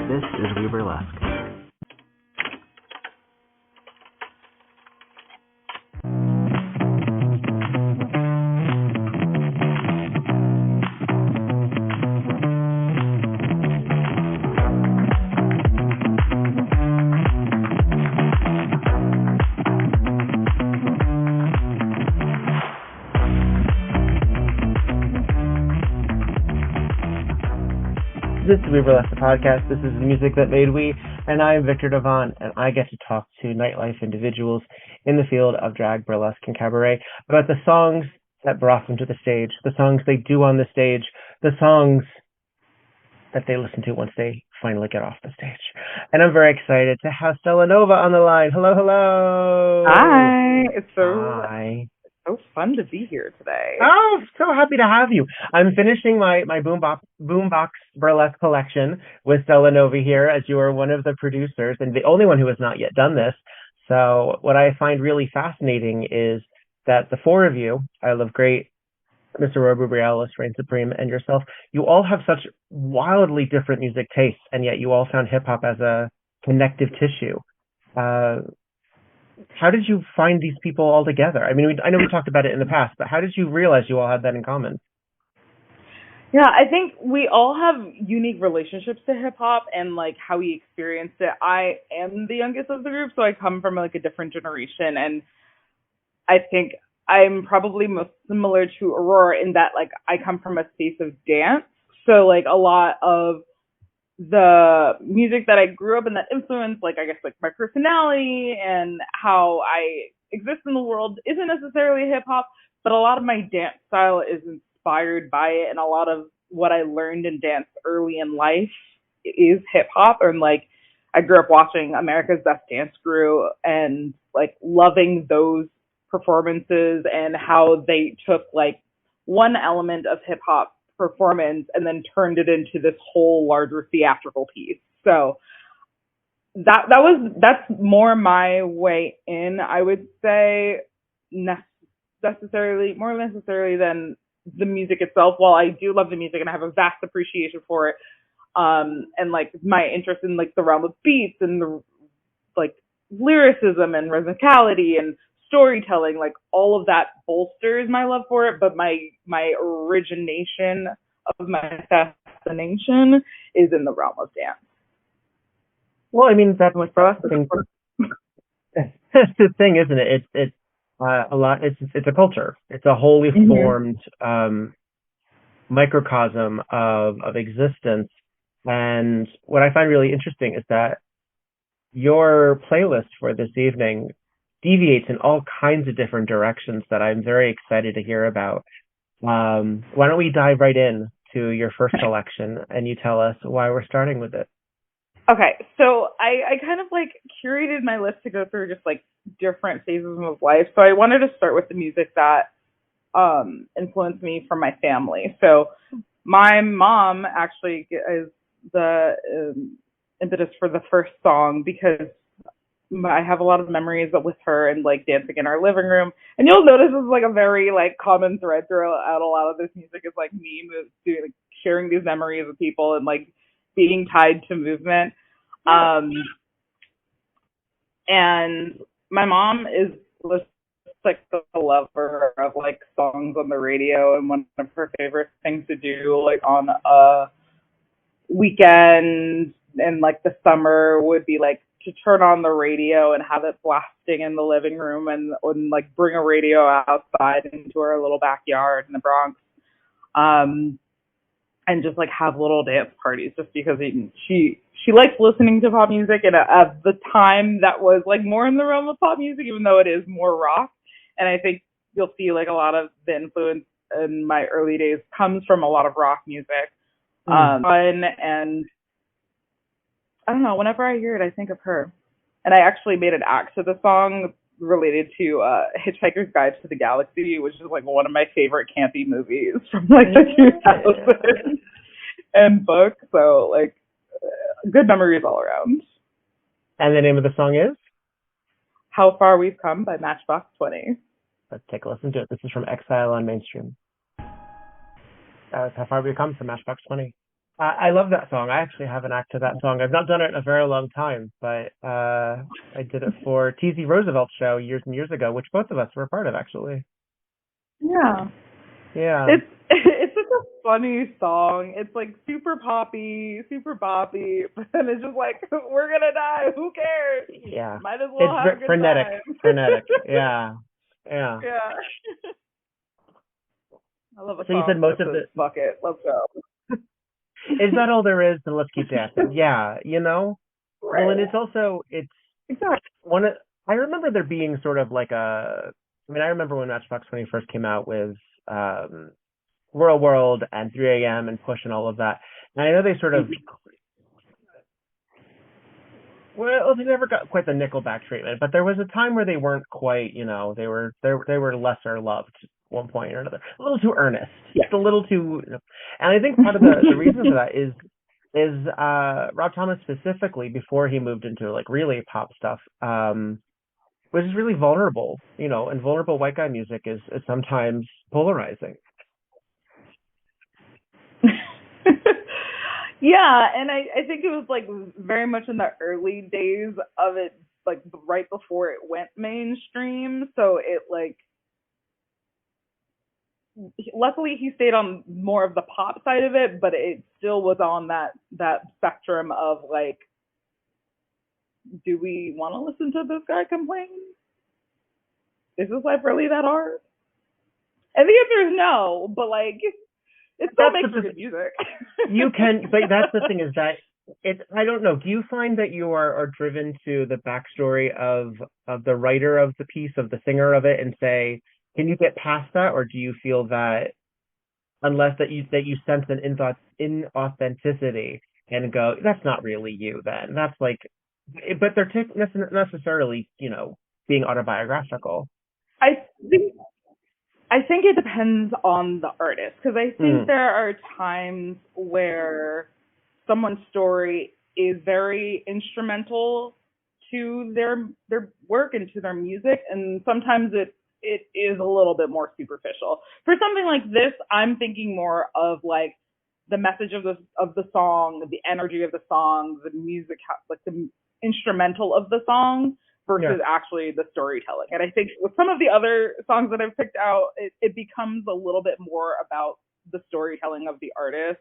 This is We Burlesque. This is We Burlesque, the podcast. This is the music that made we, and I am Viktor, and I get to talk to nightlife individuals in the field of drag, burlesque, and cabaret about the songs that brought them to the stage, the songs they do on the stage, the songs that they listen to once they finally get off the stage. And I'm very excited to have Stella Nova on the line. Hello, hello. Hi. It's Hi. so fun to be here today. Oh, so happy to have you. I'm finishing my Boombox Burlesque collection with Stella Nova here, as you are one of the producers and the only one who has not yet done this. So what I find really fascinating is that the four of you, I Love Great, Mr. Robubrialis, Reign Supreme, and yourself, you all have such wildly different music tastes, and yet you all found hip-hop as a connective tissue. How did you find these people all together? I mean, I know we talked about it in the past, but how did you realize you all had that in common? Yeah, I think we all have unique relationships to hip hop and like how we experienced it. I am the youngest of the group, so I come from like a different generation, and I think I'm probably most similar to Aurora in that like I come from a space of dance. So like a lot of the music that I grew up in that influenced, like, I guess, like my personality and how I exist in the world isn't necessarily hip hop, but a lot of my dance style is inspired by it. And a lot of what I learned in dance early in life is hip hop. And like, I grew up watching America's Best Dance Crew and like loving those performances and how they took like one element of hip hop performance and then turned it into this whole larger theatrical piece. So that's more my way in, I would say, more necessarily than the music itself. While I do love the music and I have a vast appreciation for it, and like my interest in like the realm of beats and the like lyricism and rhythmicality and storytelling, like all of that bolsters my love for it, but my origination of my fascination is in the realm of dance. Well, I mean, that's the thing. That's the thing, isn't it? It's a lot. It's a culture. It's a wholly formed microcosm of existence. And what I find really interesting is that your playlist for this evening deviates in all kinds of different directions that I'm very excited to hear about. Why don't we dive right in to your first selection and you tell us why we're starting with it? Okay, so I kind of like curated my list to go through just like different phases of life. So I wanted to start with the music that influenced me from my family. So my mom actually is the impetus for the first song because I have a lot of memories with her and like dancing in our living room. And you'll notice it's like a very like common thread throughout a lot of this music is like me doing, like, sharing these memories with people and like being tied to movement. And my mom is like the lover of like songs on the radio, and one of her favorite things to do like on a weekend and like the summer would be like to turn on the radio and have it blasting in the living room and like bring a radio outside into our little backyard in the Bronx. And just like have little dance parties just because she likes listening to pop music, and at the time that was like more in the realm of pop music, even though it is more rock. And I think you'll see like a lot of the influence in my early days comes from a lot of rock music. Fun, and I don't know, whenever I hear it, I think of her. And I actually made an act to the song related to Hitchhiker's Guide to the Galaxy, which is like one of my favorite campy movies from like the 2000s and book. So like good memories all around. And the name of the song is? How Far We've Come by Matchbox 20. Let's take a listen to it. This is from Exile on Mainstream. That was How Far We've Come from Matchbox 20. I love that song. I actually have an act to that song. I've not done it in a very long time, but I did it for TZ Roosevelt's show years and years ago, which both of us were a part of, actually. Yeah. Yeah. It's such a funny song. It's like super poppy, but then it's just like we're gonna die. Who cares? Yeah. Might as well It's have a good frenetic. time. Frenetic. Yeah. Yeah. Yeah. I love a So you said song most that of says "fuck it, let's go." is that all there is? Then let's keep dancing. Yeah, you know. Well, and Right. it's also it's Exactly. one of I remember there being sort of like a. I mean, I remember when Matchbox 20 first came out with um, Real World and 3 a.m. and Push and all of that. And I know they sort of well, they never got quite the Nickelback treatment, but there was a time where they weren't quite, you know, they were lesser loved at one point or another. A little too earnest, Yeah. just a little too. And I think part of the reason for that is Rob Thomas specifically before he moved into like really pop stuff. Was really vulnerable, you know, and vulnerable white guy music is sometimes polarizing. Yeah, and I think it was like very much in the early days of it, like right before it went mainstream. So it like luckily he stayed on more of the pop side of it, but it still was on that spectrum of like, do we want to listen to this guy complain? Is this life really that hard? And the answer is no, but like it still That's makes for the good music. you can, but that's the thing is that it. I don't know. Do you find that you are driven to the backstory of the writer of the piece, of the singer of it, and say, can you get past that, or do you feel that unless that you sense an inauthenticity and go, that's not really you, then that's like, but they're necessarily, you know, being autobiographical. I think I think it depends on the artist because I think Mm, there are times where someone's story is very instrumental to their work and to their music, and sometimes it is a little bit more superficial. For something like this, I'm thinking more of like the message of the song, the energy of the song, the music, like the instrumental of the song yeah, versus actually the storytelling. And I think with some of the other songs that I've picked out, it becomes a little bit more about the storytelling of the artist.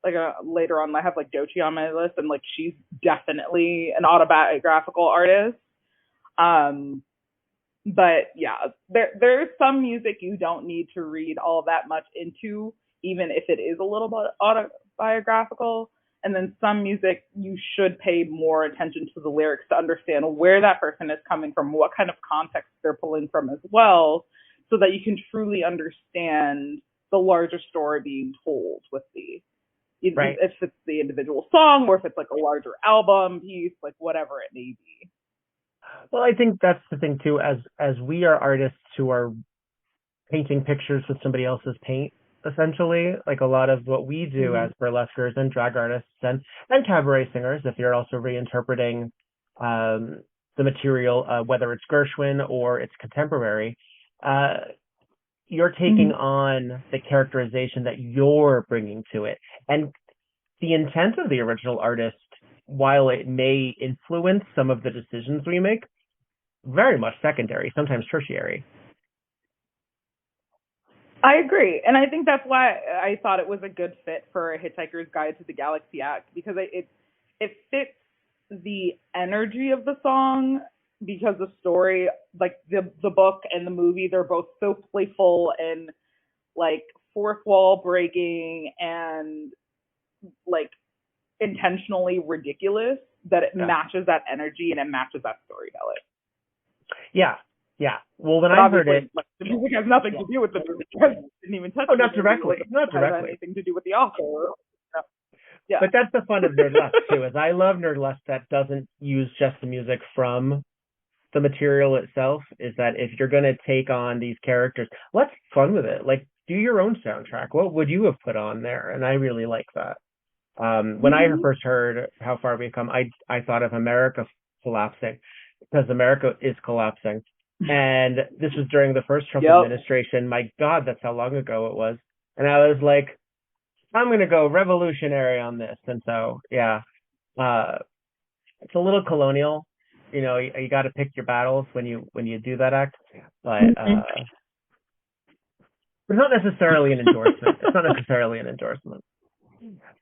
Like later on, I have like Doechii on my list, and like she's definitely an autobiographical artist. Um, but yeah, there's some music you don't need to read all that much into, even if it is a little bit autobiographical. And then some music you should pay more attention to the lyrics to understand where that person is coming from, what kind of context they're pulling from as well, so that you can truly understand the larger story being told with the right. if it's the individual song or if it's like a larger album piece, like whatever it may be. Well, I think that's the thing too. As we are artists who are painting pictures with somebody else's paint, essentially, like a lot of what we do Mm-hmm. as burlesquers and drag artists and cabaret singers, if you're also reinterpreting the material, whether it's Gershwin or it's contemporary, uh, you're taking Mm-hmm. on the characterization that you're bringing to it, and the intent of the original artist, while it may influence some of the decisions we make, very much secondary, sometimes tertiary. I agree, and I think that's why I thought it was a good fit for a Hitchhiker's Guide to the Galaxy act because it fits the energy of the song because the story, like the book and the movie, they're both so playful and like fourth wall breaking and like intentionally ridiculous that it Yeah. matches that energy and it matches that storytelling. Yeah. Yeah. Well, when But I heard obviously, it, like, the music has nothing to do with the movie. It didn't even touch oh, the not movie. directly, Like, it not has directly. anything to do with the author. Yeah. But that's the fun of Nerdlesque too, is I love Nerdlesque that doesn't use just the music from the material itself, is that if you're going to take on these characters, let's have fun with it. Like, do your own soundtrack. What would you have put on there? And I really like that. When I Mm-hmm. first heard How Far We Come, I thought of America collapsing because America is collapsing. And this was during the first Trump Yep. administration. My God, that's how long ago it was. And I was like, I'm gonna go revolutionary on this, and so yeah, uh, it's a little colonial. You got to pick your battles when you do that act, but it's not necessarily an endorsement. It's not necessarily an endorsement.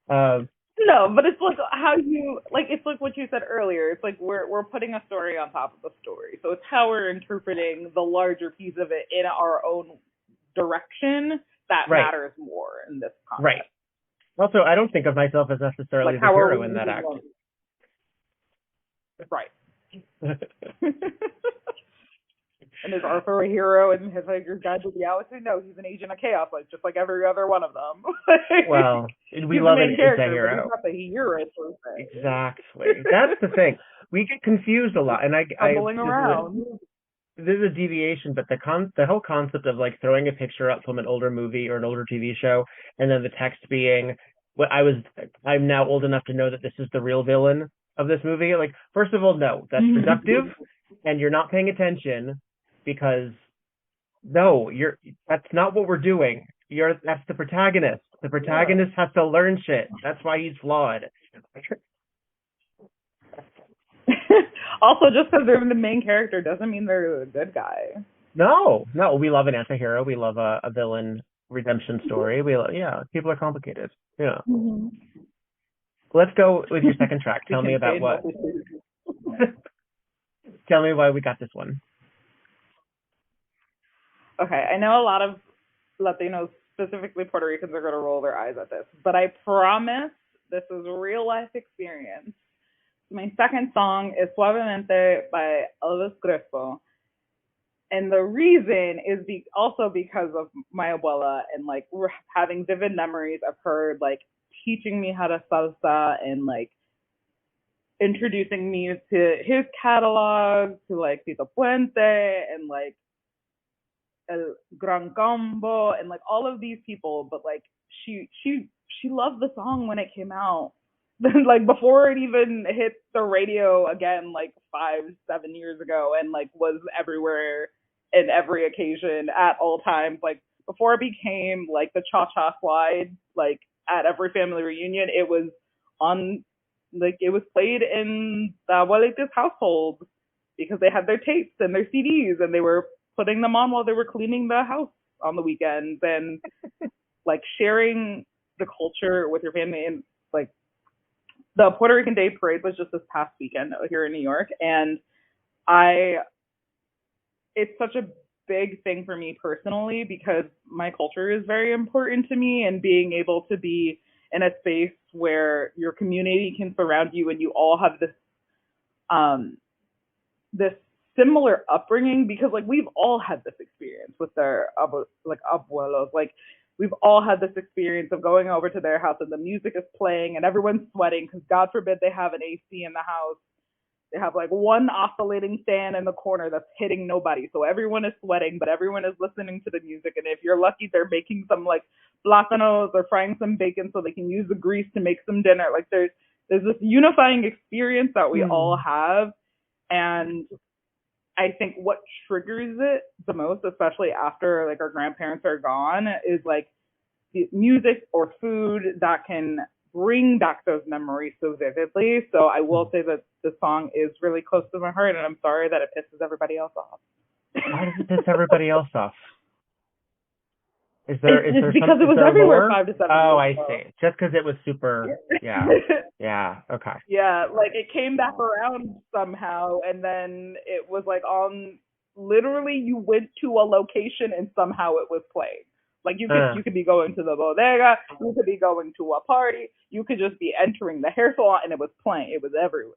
Uh, No, but it's like how you like. It's like what you said earlier. It's like we're putting a story on top of the story, so it's how we're interpreting the larger piece of it in our own direction that right, matters more in this right. context. Also, I don't think of myself as necessarily Like the how are hero we in that act. right? And is Arthur a hero and Hitchhiker's Guide to the Galaxy? No, he's an agent of chaos, like just like every other one of them. Well, we He's love the an main character, but anti-hero. he's not the hero per se. Exactly. That's the thing. We get confused a lot, and Stumbling around. This is a deviation, but the whole concept of like throwing a picture up from an older movie or an older TV show, and then the text being, I'm now old enough to know that this is the real villain of this movie. Like, first of all, no, that's reductive, and you're not paying attention because no, that's not what we're doing. That's the protagonist. The protagonist has to learn shit. That's why he's flawed. Also, just because they're the main character doesn't mean they're a good guy. No, we love an anti-hero. We love a villain redemption story. People are complicated. Yeah. Mm-hmm. Let's go with your second track. Tell me about what. Tell me why we got this one. Okay, I know a lot of Latinos, specifically Puerto Ricans, are going to roll their eyes at this, but I promise this is a real life experience. My second song is Suavemente by Elvis Crespo. And the reason is also because of my abuela and like we're having vivid memories of her like teaching me how to salsa and like introducing me to his catalog, to like Tito Puente and like El Gran Combo and like all of these people. But like she loved the song when it came out. Like before it even hit the radio again, like 5-7 years ago, and like was everywhere in every occasion at all times. Like before it became like the cha cha slide, like at every family reunion, it was on, like it was played in the abuelita's household because they had their tapes and their CDs, and they were putting them on while they were cleaning the house on the weekends, and like sharing the culture with your family. And like the Puerto Rican Day Parade was just this past weekend here in New York, and it's such a big thing for me personally because my culture is very important to me, and being able to be in a space where your community can surround you and you all have this similar upbringing, because like we've all had this experience with their like abuelos, like we've all had this experience of going over to their house and the music is playing and everyone's sweating because God forbid they have an AC in the house. They have like one oscillating fan in the corner that's hitting nobody. So everyone is sweating, but everyone is listening to the music. And if you're lucky, they're making some like plátanos or frying some bacon so they can use the grease to make some dinner. Like there's this unifying experience that we all have. And I think what triggers it the most, especially after like our grandparents are gone, is like music or food that can bring back those memories so vividly. So I will say that the song is really close to my heart, and I'm sorry that it pisses everybody else off. Why does it piss everybody else off? Is because it was everywhere 5 to 7 Oh, years I ago. see. Just because it was super, yeah, okay. Yeah, like it came back around somehow, and then it was like on. Literally, you went to a location and somehow it was playing. Like you could be going to the bodega, you could be going to a party, you could just be entering the hair salon, and it was playing. It was everywhere.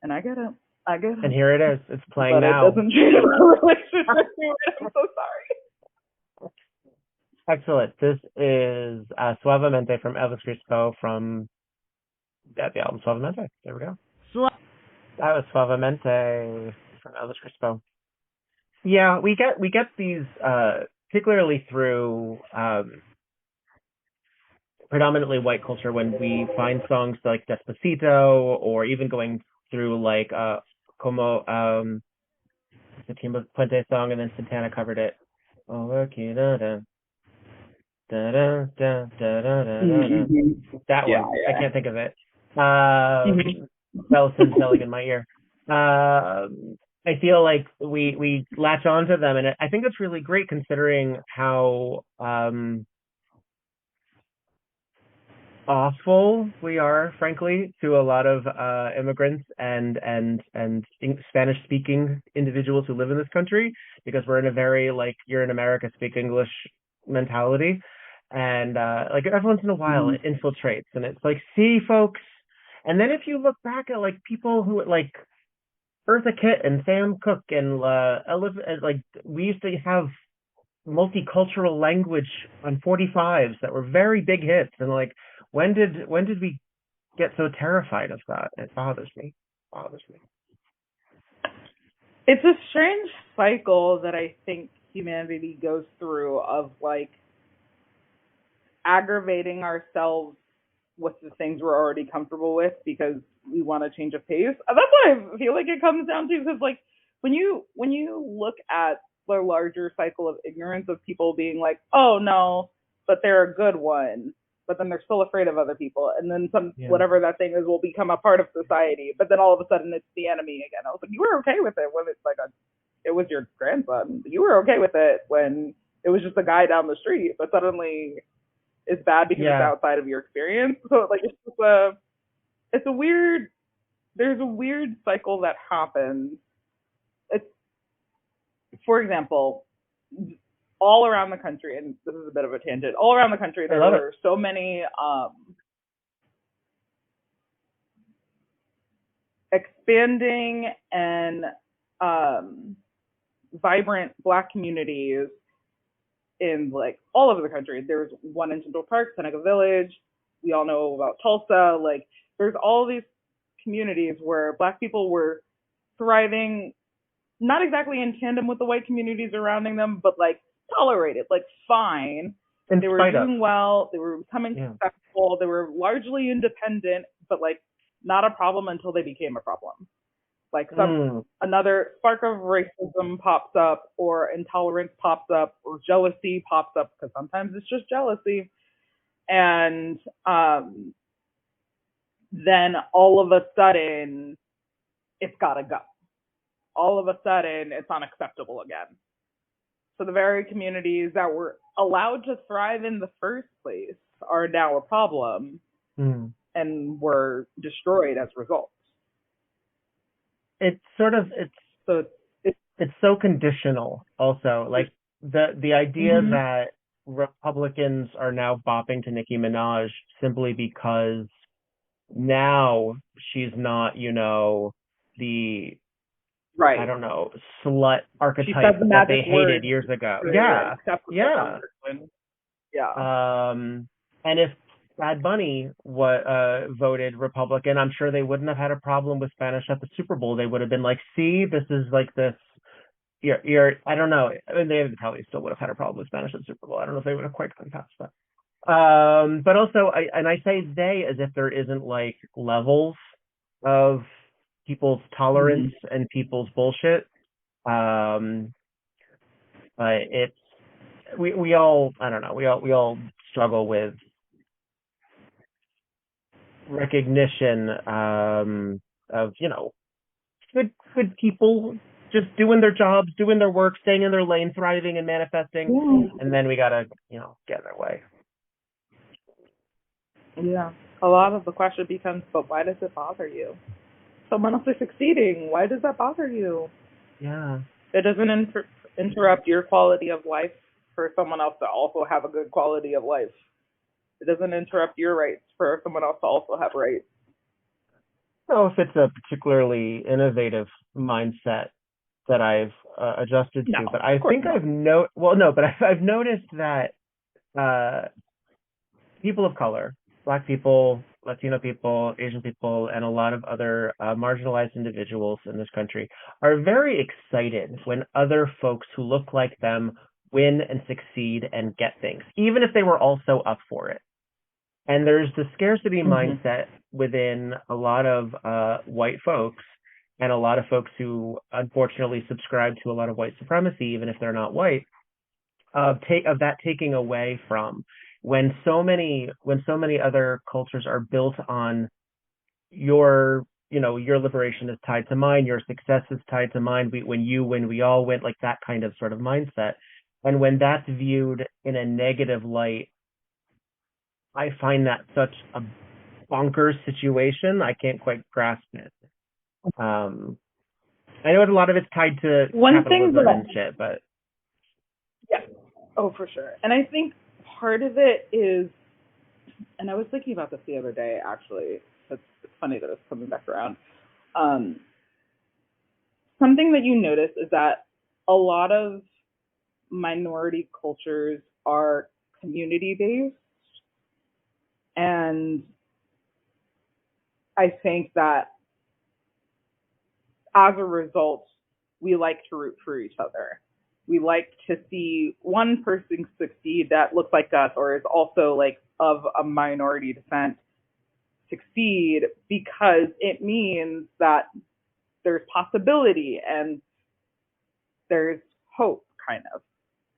And I get it. And here it is. It's playing but now. It doesn't change our relationship. I'm so sorry. Excellent. This is Suavemente from Elvis Crespo from the album Suavemente. There we go. That was Suavemente from Elvis Crespo. Yeah, we get these particularly through predominantly white culture when we find songs like Despacito, or even going through like Como the Tito Puente song, and then Santana covered it. Oh, Da, da, da, da, da, da, da. Mm-hmm. That Yeah, one. I yeah. can't think of it. Mm-hmm. Belson selling in my ear. I feel like we latch onto them, and I think it's really great considering how awful we are, frankly, to a lot of immigrants and Spanish speaking individuals who live in this country, because we're in a very like you're in America, speak English mentality, and like every once in a while it infiltrates, and it's like, see, folks. And then if you look back at like people who like Eartha Kitt and Sam Cooke and like we used to have multicultural language on 45s that were very big hits, and like when did we get so terrified of that? It bothers me. It's a strange cycle that I think humanity goes through of like aggravating ourselves with the things we're already comfortable with because we want to change a pace. That's what I feel like it comes down to. Because like when you look at the larger cycle of ignorance of people being like, oh no, but they're a good one, but then they're still afraid of other people, and then some Yeah. whatever that thing is will become a part of society. But then all of a sudden it's the enemy again. I was like, you were okay with it when it's like it was your grandson. You were okay with it when it was just a guy down the street, but suddenly it's bad because it's Yeah. outside of your experience. So like it's a weird there's a weird cycle that happens. It's for example, all around the country, and this is a bit of a tangent, all around the country there were so many expanding and vibrant Black communities in like all over the country. There's one in Central Park, Seneca Village. We all know about Tulsa. Like there's all these communities where Black people were thriving, not exactly in tandem with the white communities surrounding them, but like tolerated, like fine. They were doing well. They were becoming successful. They were largely independent, but like not a problem until they became a problem. Like another spark of racism pops up, or intolerance pops up, or jealousy pops up, because sometimes it's just jealousy. And then all of a sudden, it's got to go. All of a sudden, it's unacceptable again. So the very communities that were allowed to thrive in the first place are now a problem and were destroyed as a result. It's so conditional also. Like the idea that Republicans are now bopping to Nicki Minaj simply because now she's not, the I don't know, slut archetype that they hated years ago. Yeah. And if Bad Bunny voted Republican, I'm sure they wouldn't have had a problem with Spanish at the Super Bowl. They would have been like, see, this is like this. I don't know. I mean, they probably still would have had a problem with Spanish at the Super Bowl. I don't know if they would have quite gone past that. But also, I say they as if there isn't like levels of people's tolerance and people's bullshit. But we all, I don't know, we all struggle with recognition of good people just doing their jobs, doing their work, staying in their lane, thriving and manifesting, and then we gotta get in their way. Yeah, a lot of the question becomes, but why does it bother you? Someone else is succeeding. Why does that bother you? Yeah, it doesn't interrupt your quality of life for someone else to also have a good quality of life. It doesn't interrupt your rights for someone else to also have rights. I don't know if it's a particularly innovative mindset that I've adjusted to, but I think I've noticed that people of color, Black people, Latino people, Asian people, and a lot of other marginalized individuals in this country are very excited when other folks who look like them win and succeed and get things, even if they were also up for it. And there's the scarcity mindset within a lot of white folks and a lot of folks who unfortunately subscribe to a lot of white supremacy, even if they're not white, of that taking away from when so many other cultures are built on your liberation is tied to mine, your success is tied to mine, when you win we all win, like that kind of sort of mindset. And when that's viewed in a negative light, I find that such a bonkers situation. I can't quite grasp it. um I know a lot of it's tied to One thing capitalism and that, shit, but yeah, oh, for sure. And I think part of it is, and I was thinking about this the other day, actually. It's funny that it's coming back around. Um, Something that you notice is that a lot of minority cultures are community based. And I think that as a result, we like to root for each other. We like to see one person succeed that looks like us or is also like of a minority descent succeed, because it means that there's possibility and there's hope, kind of.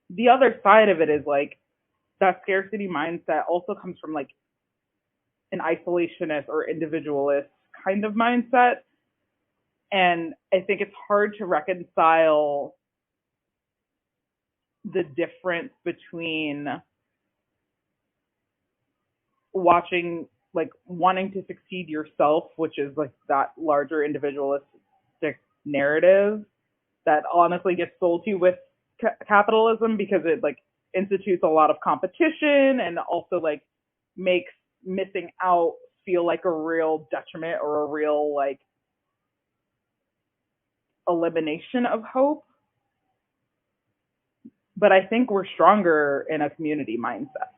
The other side of it is like that scarcity mindset also comes from like an isolationist or individualist kind of mindset. And I think it's hard to reconcile the difference between watching, like, wanting to succeed yourself, which is like that larger individualistic narrative that honestly gets sold to you with capitalism, because it like institutes a lot of competition and also like makes missing out feel like a real detriment or a real like elimination of hope. But I think we're stronger in a community mindset.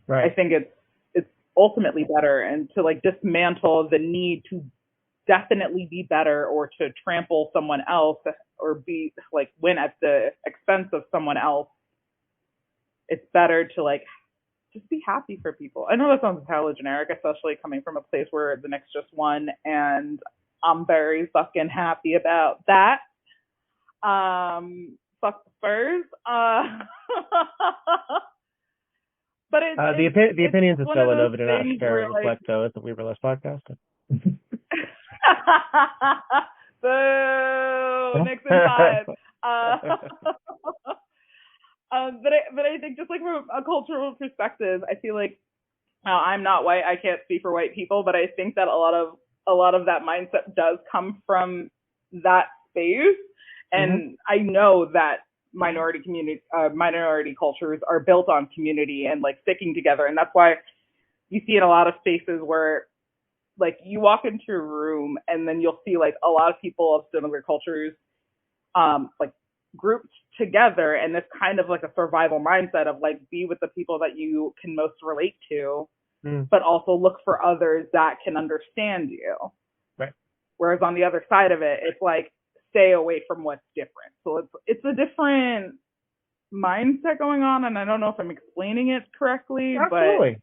right. I think it's ultimately better, and to like dismantle the need to definitely be better or to trample someone else or be like win at the expense of someone else. It's better to like just be happy for people. I know that sounds hella generic, especially coming from a place where the Knicks just won, and I'm very fucking happy about that. Fuck the Spurs. But The it's opinions of one of Stella those Nova do not things share where and like, reflect those at the We Burlesque podcast. boo, Knicks in five. But I think just like from a cultural perspective, I feel like I'm not white. I can't speak for white people, but I think that a lot of that mindset does come from that space. And I know that minority cultures are built on community and like sticking together, and that's why you see in a lot of spaces where like you walk into a room and then you'll see like a lot of people of similar cultures like grouped together, and this kind of like a survival mindset of like be with the people that you can most relate to, but also look for others that can understand you. Right. Whereas on the other side of it, it's like stay away from what's different. So it's a different mindset going on, and I don't know if I'm explaining it correctly. Absolutely.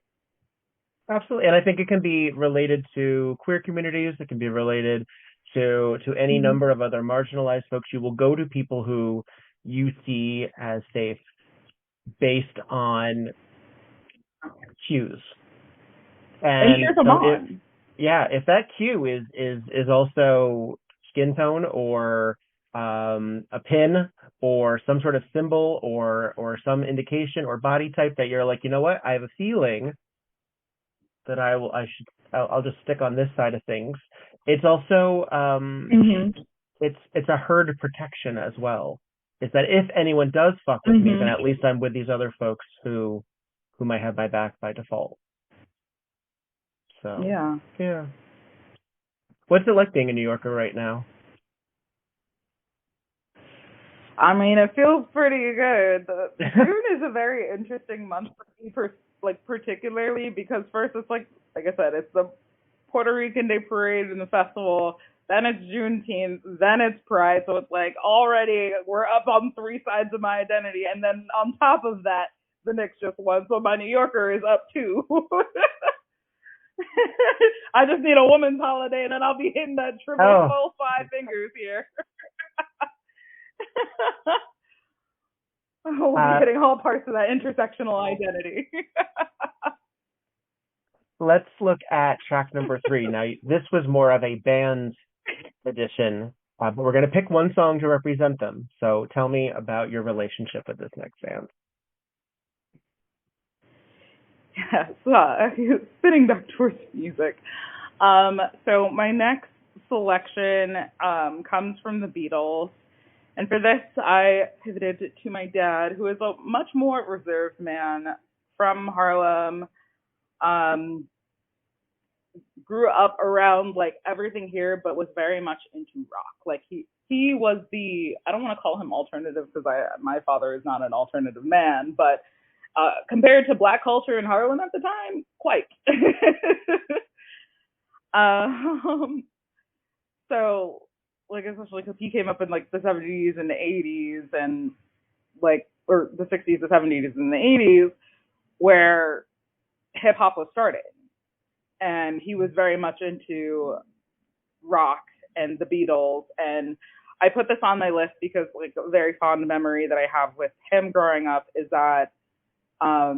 Absolutely. And I think it can be related to queer communities. It can be related to any number of other marginalized folks. You will go to people who you see as safe based on cues. And here's them on. If that cue is also skin tone or a pin or some sort of symbol or some indication or body type that you're like, you know what, I have a feeling that I'll just stick on this side of things. It's also it's a herd protection as well. It's that if anyone does fuck with me, then at least I'm with these other folks who might have my back by default. So yeah. What's it like being a New Yorker right now? I mean, it feels pretty good. June is a very interesting month for me, particularly because first it's like I said, it's the Puerto Rican Day Parade and the festival. Then it's Juneteenth. Then it's Pride. So it's like already we're up on three sides of my identity. And then on top of that, the Knicks just won. So my New Yorker is up too. I just need a woman's holiday and then I'll be hitting that full five fingers here. We'll be hitting all parts of that intersectional identity. Let's look at track number 3. Now, this was more of a band edition, but we're going to pick one song to represent them. So tell me about your relationship with this next band. Yes, spinning back towards music. So my next selection comes from the Beatles. And for this, I pivoted to my dad, who is a much more reserved man from Harlem. Grew up around like everything here, but was very much into rock. Like he was the, I don't want to call him alternative because my father is not an alternative man, but compared to black culture in Harlem at the time, quite. So like especially because he came up in like the 70s and the 80s and like, or the 60s, the 70s and the 80s, where hip hop was started. And he was very much into rock and the Beatles. And I put this on my list because like a very fond memory that I have with him growing up is that I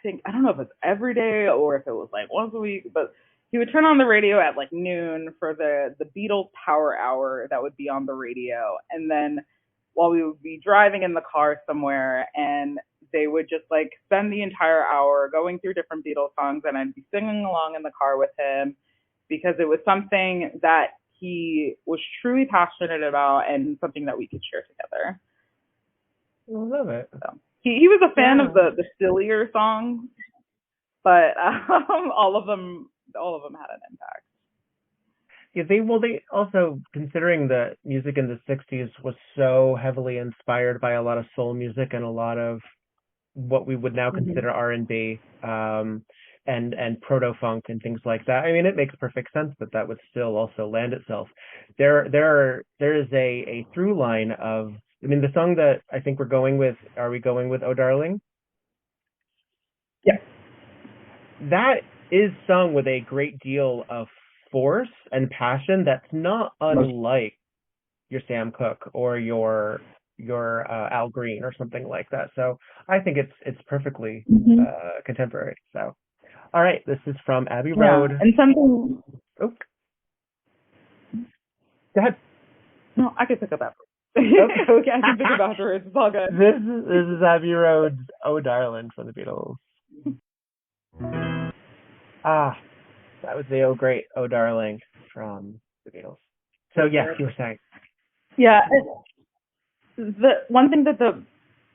think, I don't know if it's every day or if it was like once a week, but he would turn on the radio at like noon for the Beatles Power Hour that would be on the radio. And then while we would be driving in the car somewhere, and they would just like spend the entire hour going through different Beatles songs, and I'd be singing along in the car with him because it was something that he was truly passionate about and something that we could share together. I love it. So he was a fan of the sillier songs, but all of them had an impact. Yeah, they also, considering the music in the 60s was so heavily inspired by a lot of soul music and a lot of what we would now consider R&B, and proto-funk and things like that. I mean, it makes perfect sense that would still also land itself. There is a through line of, I mean, the song that I think we're going with, are we going with Oh Darling? Yeah. That is sung with a great deal of force and passion that's not unlike your Sam Cooke or your Al Green or something like that. So I think it's perfectly contemporary. So, all right, this is from Abbey Road. And something. Oh, go ahead. No, I can pick up afterwards. Okay, I can pick up afterwards. It's all good. This is Abbey Road's Oh Darling from the Beatles. That was the Oh Great Oh Darling from the Beatles. So yes, you were saying. Yeah, the one thing that the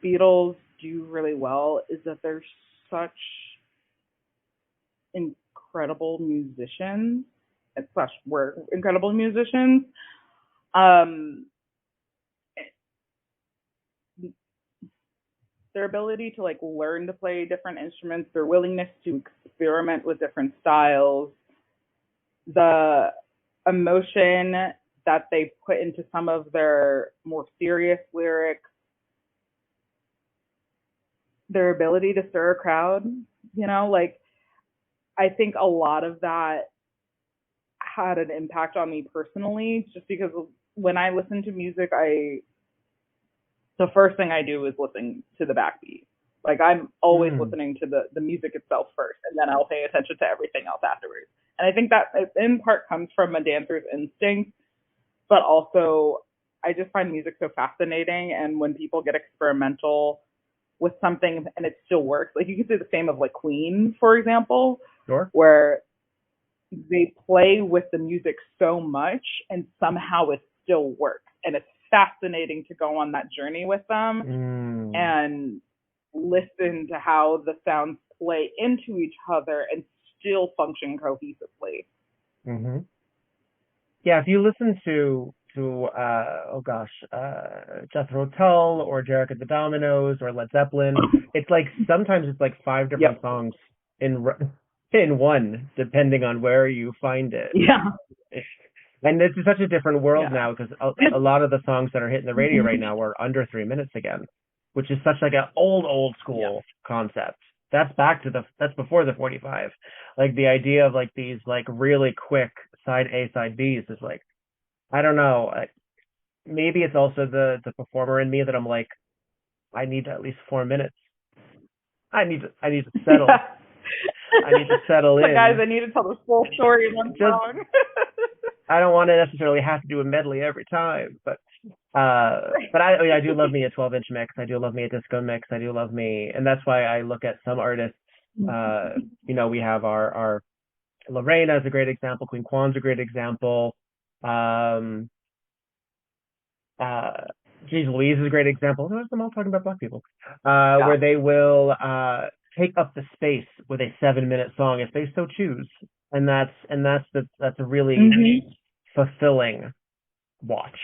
Beatles do really well is that they're such incredible musicians, / were incredible musicians. Their ability to like learn to play different instruments, their willingness to experiment with different styles, the emotion that they put into some of their more serious lyrics, their ability to stir a crowd, you know, like I think a lot of that had an impact on me personally, just because when I listen to music, the first thing I do is listen to the backbeat. Like I'm always listening to the music itself first, and then I'll pay attention to everything else afterwards. And I think that in part comes from a dancer's instinct, but also I just find music so fascinating. And when people get experimental with something and it still works, like you can say the same of like Queen, for example, sure, where they play with the music so much and somehow it still works. And it's fascinating to go on that journey with them and listen to how the sounds play into each other and still function cohesively. Yeah, if you listen to Jethro Tull or Derek and the Dominoes or Led Zeppelin, it's like sometimes it's like 5 different songs in one, depending on where you find it. Yeah. And it's such a different world now, because a lot of the songs that are hitting the radio right now are under 3 minutes again, which is such like an old school concept. That's that's before the 45. Like the idea of like these like really quick side A, side Bs is like, I don't know. maybe it's also the performer in me that I'm like, I need at least 4 minutes. I need to settle. Yeah. I need to settle But guys, in. I need to tell the full story in one song. I don't want to necessarily have to do a medley every time, but I do love me a 12-inch mix. I do love me a disco mix. I do love me, and that's why I look at some artists. We have our Lorena is a great example. Queen Kwan's a great example. Um, uh, Geez, Louise is a great example. I'm all talking about Black people, Yeah. where they will take up the space with a 7-minute song if they so choose, and that's a really fulfilling watch.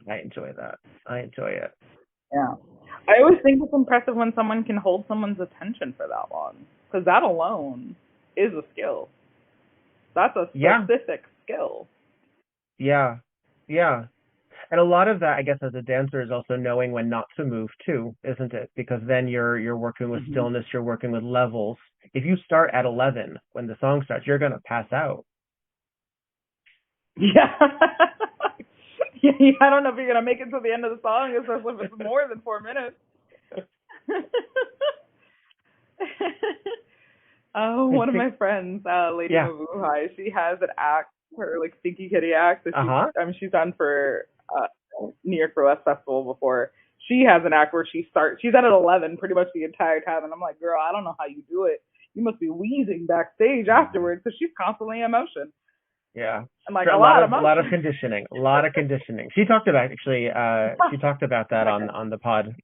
I enjoy that. I enjoy it. Yeah. I always think it's impressive when someone can hold someone's attention for that long, because that alone is a skill. That's a specific skill. Yeah. Yeah. And a lot of that, I guess, as a dancer is also knowing when not to move too, isn't it? Because then you're working with stillness, you're working with levels. If you start at 11 when the song starts, you're going to pass out. Yeah. I don't know if you're going to make it to the end of the song, especially if it's more than 4 minutes. One of my friends, Lady Mavuhai, she has an act, her like Stinky Kitty act. So she's done for New York Burlesque Festival before. She has an act where she's at 11 pretty much the entire time, and I'm like, girl, I don't know how you do it. You must be wheezing backstage afterwards because she's constantly in motion. Yeah, and like a lot of conditioning. She talked about that on the pod.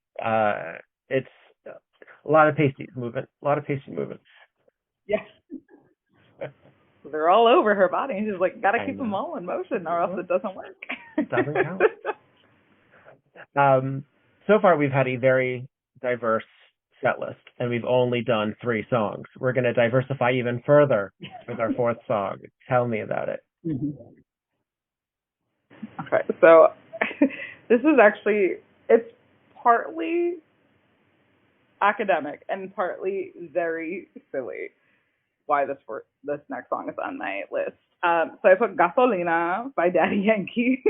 It's a lot of pasty movement. Yeah. They're all over her body, and she's like, gotta keep them all in motion, or else it doesn't work. It doesn't count. So far, we've had a very diverse set list, and we've only done 3 songs. We're going to diversify even further with our 4th song. Tell me about it. Okay, so this is actually, it's partly academic and partly very silly why this next song is on my list. So I put Gasolina by Daddy Yankee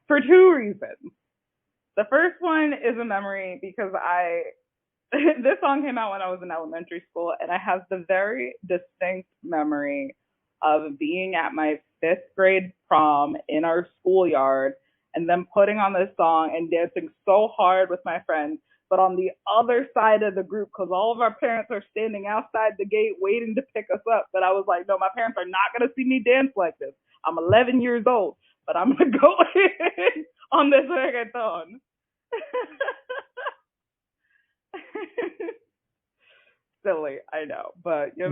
for 2 reasons. The first one is a memory because this song came out when I was in elementary school, and I have the very distinct memory of being at my 5th grade prom in our schoolyard and then putting on this song and dancing so hard with my friends, but on the other side of the group, because all of our parents are standing outside the gate waiting to pick us up. But I was like, no, my parents are not going to see me dance like this. I'm 11 years old, but I'm going to go in on this reggaeton. Silly, I know, but you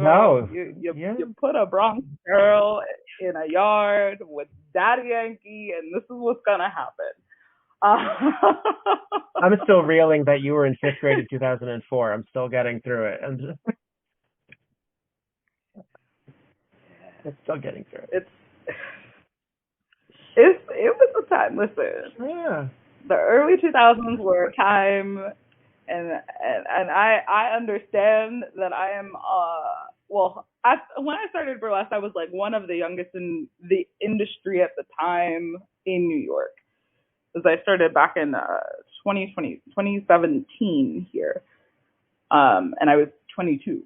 put a Bronx girl in a yard with Daddy Yankee, and this is what's gonna happen. I'm still reeling that you were in 5th grade in 2004. I'm still getting through it. I'm still getting through it. It was a time. Listen, the early 2000s were a time. And I understand that I am when I started burlesque, I was like one of the youngest in the industry at the time in New York, because I started back in 2017 here, and I was 22.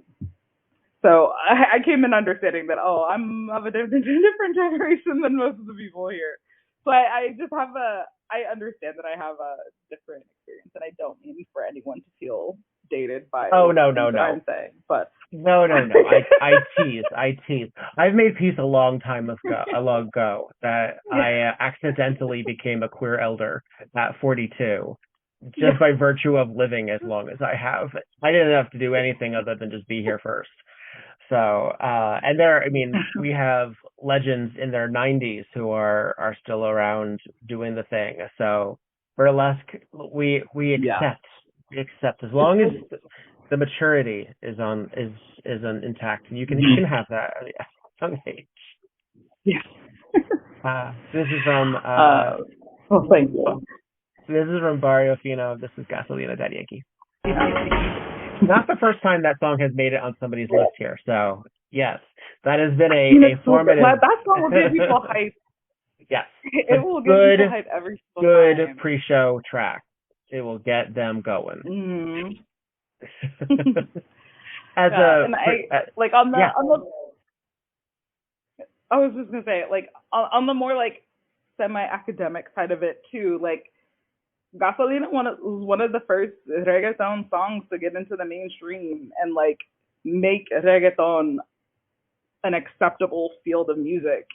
So I came in understanding that I'm of a different generation than most of the people here. So I just have I understand that I have a different experience, and I don't mean for anyone to feel dated by no. I'm saying, but no. I tease. I've made peace a long ago that I accidentally became a queer elder at 42, just by virtue of living as long as I have. I didn't have to do anything other than just be here first. So, and we have legends in their 90s who are still around doing the thing. So burlesque, we accept. We accept as long as the maturity is intact, and you can have that at a young age. Yeah. This is from thank you. This is from Barrio Fino. This is Gasolina, Daddy Yankee. Not the first time that song has made it on somebody's list here. So yes, that has been a formative. That song will give people hype. Yes. It A will give good, people hype every single good time. pre-show track. It will get them going. Mm-hmm. As Yeah, a, and like yeah. on the I was just gonna say like on the more like semi-academic side of it too, like Gasolina was one of the first reggaeton songs to get into the mainstream and like make reggaeton an acceptable field of music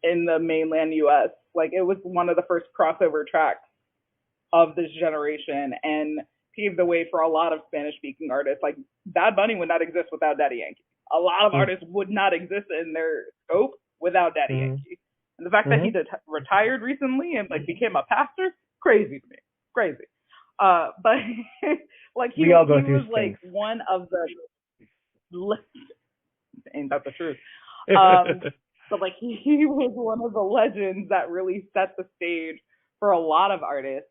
in the mainland US. Like it was one of the first crossover tracks of this generation and paved the way for a lot of Spanish speaking artists. Like Bad Bunny would not exist without Daddy Yankee. A lot of artists would not exist in their scope without Daddy Yankee. And the fact that he retired recently and like became a pastor, crazy to me. Crazy. But like he was like one of the ain't that the truth. But like he was one of the legends that really set the stage for a lot of artists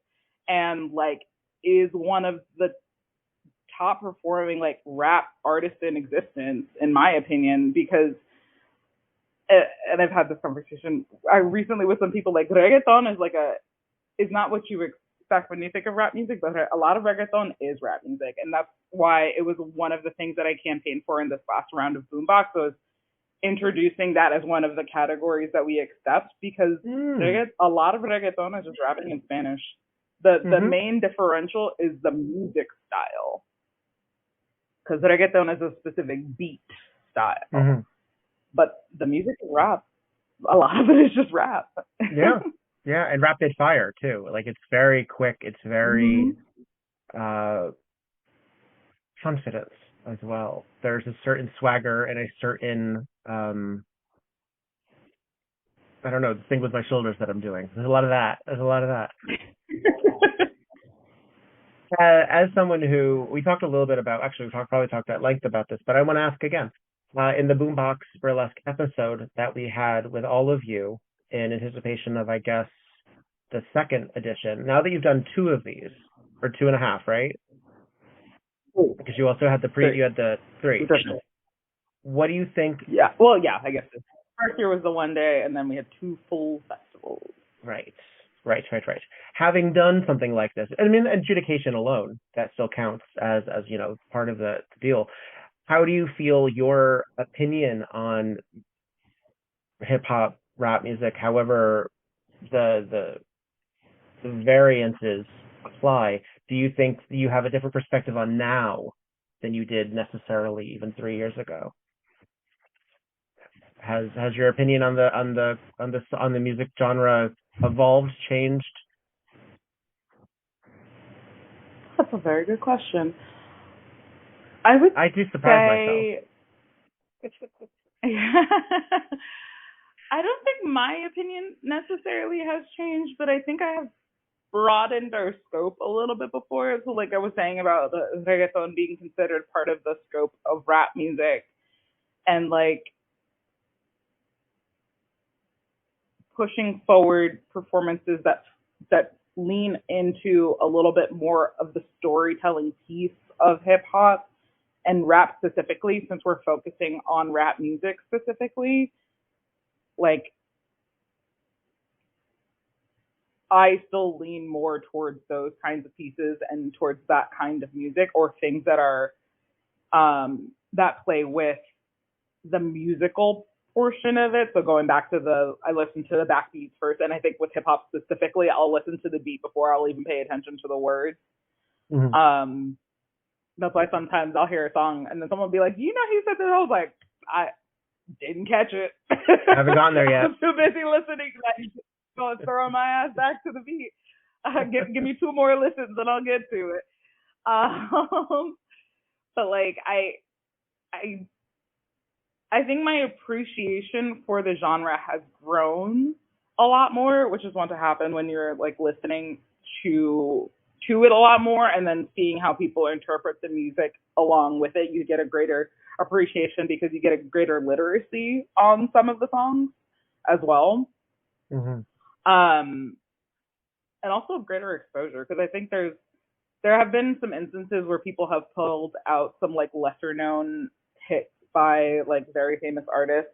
and like is one of the top performing like rap artists in existence in my opinion because and I've had this conversation I recently with some people like reggaeton is not what you expect when you think of rap music, but a lot of reggaeton is rap music, and that's why it was one of the things that I campaigned for in this last round of Boombox was introducing that as one of the categories that we accept because a lot of reggaeton is just rapping in Spanish. The main differential is the music style because reggaeton is a specific beat style, but the music is rap. A lot of it is just rap. Yeah, and rapid fire too. Like it's very quick. It's very confidence as well. There's a certain swagger and a certain I don't know, the thing with my shoulders that I'm doing. There's a lot of that. As someone who we talked a little bit about, actually, probably talked at length about this, but I want to ask again. In the Boombox Burlesque episode that we had with all of you in anticipation of, I guess, the second edition. Now that you've done 2 of these, or 2.5, right? Because you also had you had the 3. What do you think? Yeah. Well, yeah, I guess first year was the one day, and then we had 2 full festivals. Right. Having done something like this, I mean, adjudication alone, that still counts as part of the deal. How do you feel your opinion on hip hop rap music, however the variances apply? Do you think you have a different perspective on now than you did necessarily even 3 years ago? Has your opinion on the music genre evolved, changed? That's a very good question. I do surprise myself. I don't think my opinion necessarily has changed, but I think I have broadened our scope a little bit before. So like I was saying about the reggaeton being considered part of the scope of rap music and like pushing forward performances that lean into a little bit more of the storytelling piece of hip hop and rap specifically, since we're focusing on rap music specifically. Like I still lean more towards those kinds of pieces and towards that kind of music or things that are that play with the musical portion of it. So going back to I listen to the backbeats first, and I think with hip hop specifically, I'll listen to the beat before I'll even pay attention to the words. That's why sometimes I'll hear a song and then someone will be like, he said this. I was like, I didn't catch it. I haven't gotten there yet. I'm too busy listening. Like, going throwing my ass back to the beat. Give me 2 more listens and I'll get to it. But like I think my appreciation for the genre has grown a lot more, which is want to happen when you're like listening to it a lot more and then seeing how people interpret the music along with it. You get a greater appreciation because you get a greater literacy on some of the songs as well. And also greater exposure, because I think there have been some instances where people have pulled out some like lesser known hits by like very famous artists,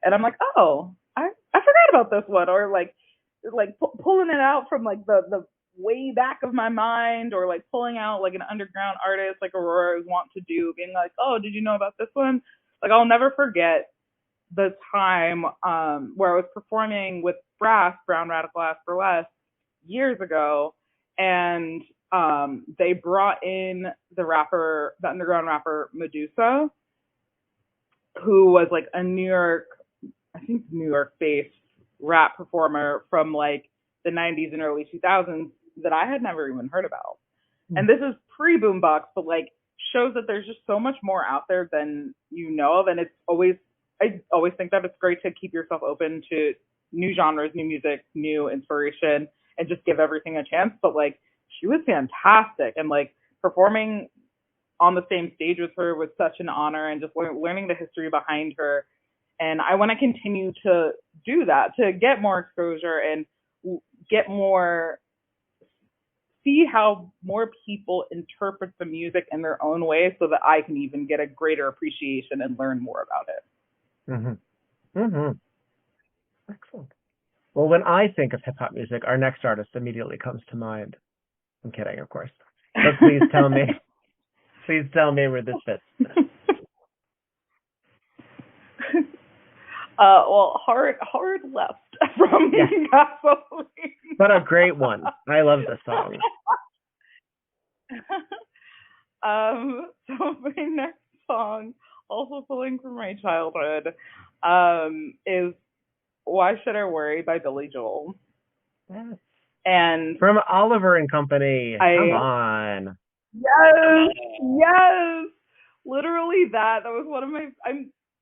and I'm like, oh, I forgot about this one, or like pulling it out from like the way back of my mind, or like pulling out like an underground artist like Aurora want to do, being like, oh, did you know about this one? Like, I'll never forget the time where I was performing with Brass, Brown Radical Ass Burlesque, years ago, and they brought in the underground rapper Medusa, who was like a New York based rap performer from like the 90s and early 2000s that I had never even heard about. And this is pre-Boombox, but like shows that there's just so much more out there than you know of. And I always think that it's great to keep yourself open to new genres, new music, new inspiration, and just give everything a chance. But like, she was fantastic, and like performing on the same stage with her was such an honor, and just learning the history behind her. And I want to continue to do that, to get more exposure and see how more people interpret the music in their own way, so that I can even get a greater appreciation and learn more about it. Mm-hmm. Mm-hmm. Excellent. Well, when I think of hip-hop music, our next artist immediately comes to mind. I'm kidding, of course. But please tell me. Please tell me where this fits. Well, hard left from Gasoline. But a great one. I love the song. So my next song, also pulling from my childhood, is Why Should I Worry by Billy Joel. Yes. And from Oliver and Company. Come on. Yes. Literally that was one of my,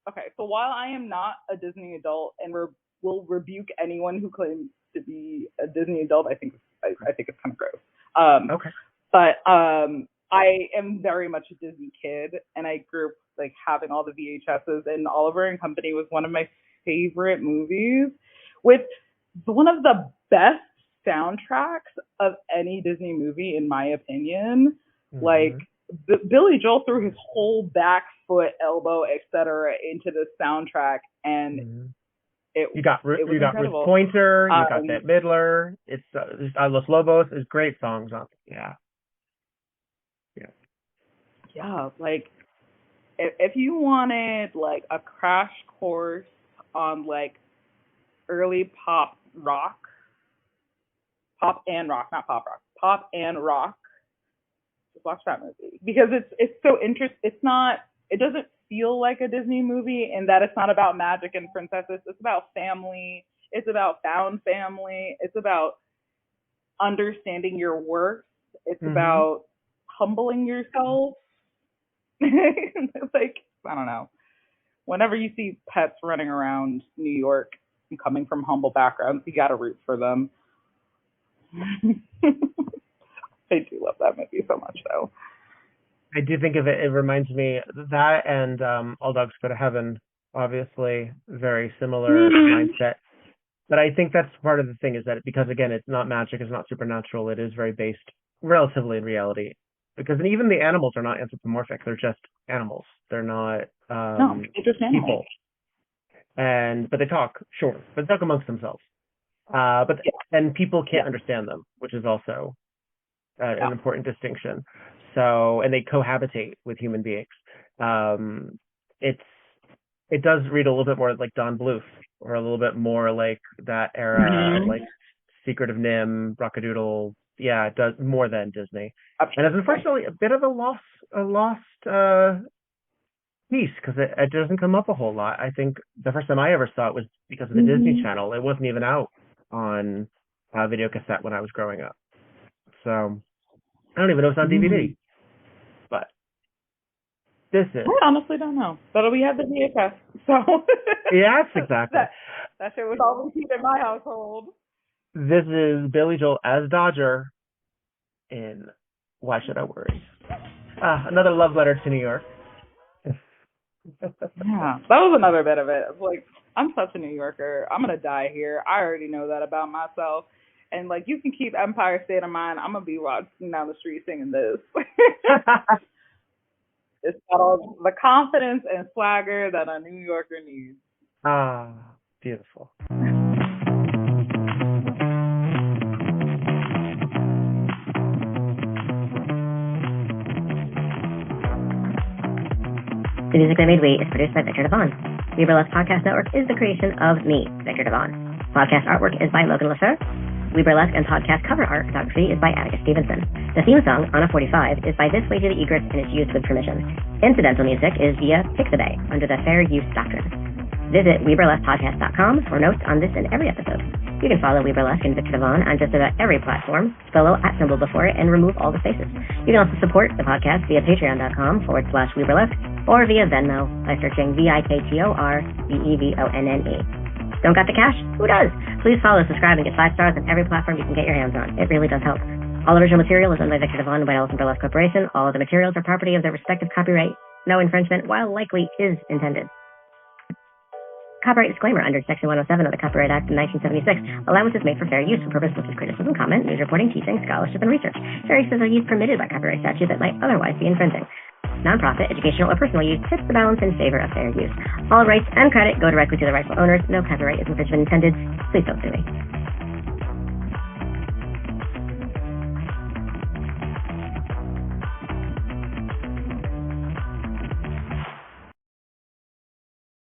okay, so while I am not a Disney adult and will rebuke anyone who claims to be a Disney adult, I think it's kind of gross. Okay. But I am very much a Disney kid, and I grew up like having all the VHSs, and Oliver and Company was one of my favorite movies, with one of the best soundtracks of any Disney movie, in my opinion. Mm-hmm. Like, Billy Joel threw his whole back, foot, elbow, etc. into the soundtrack, and you got Ruth Pointer, you got Bette Midler. It's Los Lobos. It's great songs on it. Yeah. Like, if you wanted like a crash course on like early pop and rock, just watch that movie, because it's so interesting. It doesn't feel like a Disney movie in that it's not about magic and princesses. It's about family. It's about found family. It's about understanding your worth. It's about humbling yourself. It's like, I don't know. Whenever you see pets running around New York and coming from humble backgrounds, you gotta root for them. I do love that movie so much, though. I do think of it. It reminds me that, and All Dogs Go to Heaven. Obviously, very similar mindset. But I think that's part of the thing, is that because again, it's not magic, it's not supernatural. It is very based relatively in reality. Because even the animals are not anthropomorphic; they're just animals. They're not they're just people. But they talk, sure, but they talk amongst themselves. And people can't understand them, which is also an important distinction. So, and they cohabitate with human beings. It does read a little bit more like Don Bluth, or a little bit more like that era, like Secret of Nim, Rockadoodle. Yeah, it does more than Disney. And it's unfortunately a bit of a lost piece, because it doesn't come up a whole lot. I think the first time I ever saw it was because of the Disney Channel. It wasn't even out on video cassette when I was growing up. So I don't even know if it's on DVD. But this is... I honestly don't know. But we have the VHS, so... Yes, exactly. That shit was all we keep in my household. This is Billy Joel as Dodger in Why Should I Worry? Another love letter to New York. Yeah, that was another bit of it. Like, I'm such a New Yorker. I'm going to die here. I already know that about myself. And, like, you can keep Empire State of Mind. I'm going to be walking down the street singing this. It's got all the confidence and swagger that a New Yorker needs. Ah, beautiful. The music that made We is produced by Viktor Devon. The Burlesque Podcast Network is the creation of me, Viktor Devon. Podcast artwork is by Logan LaFleur. We Burlesque and podcast cover art photography is by Atticus Stevenson. The theme song, On a 45, is by This Way to the Egrets and is used with permission. Incidental music is via Pixabay under the Fair Use Doctrine. Visit WeBurlesquePodcast.com for notes on this and every episode. You can follow We Burlesque and Viktor Devon on just about every platform. Spell out @ symbol before it and remove all the spaces. You can also support the podcast via patreon.com/WeBurlesque or via Venmo by searching VIKTORBEVONNE. Don't got the cash? Who does? Please follow, subscribe, and get 5 stars on every platform you can get your hands on. It really does help. All original material is owned by Viktor Devon and by Ellison Burlesque Corporation. All of the materials are property of their respective copyright. No infringement, while likely, is intended. Copyright disclaimer under Section 107 of the Copyright Act of 1976. Allowance is made for fair use for purposes such as criticism, comment, news reporting, teaching, scholarship, and research. Fair uses are used permitted by copyright statute that might otherwise be infringing. Non-profit, educational, or personal use tips the balance in favor of fair use. All rights and credit go directly to the rightful owners. No copyright is infringement intended. Please don't sue me.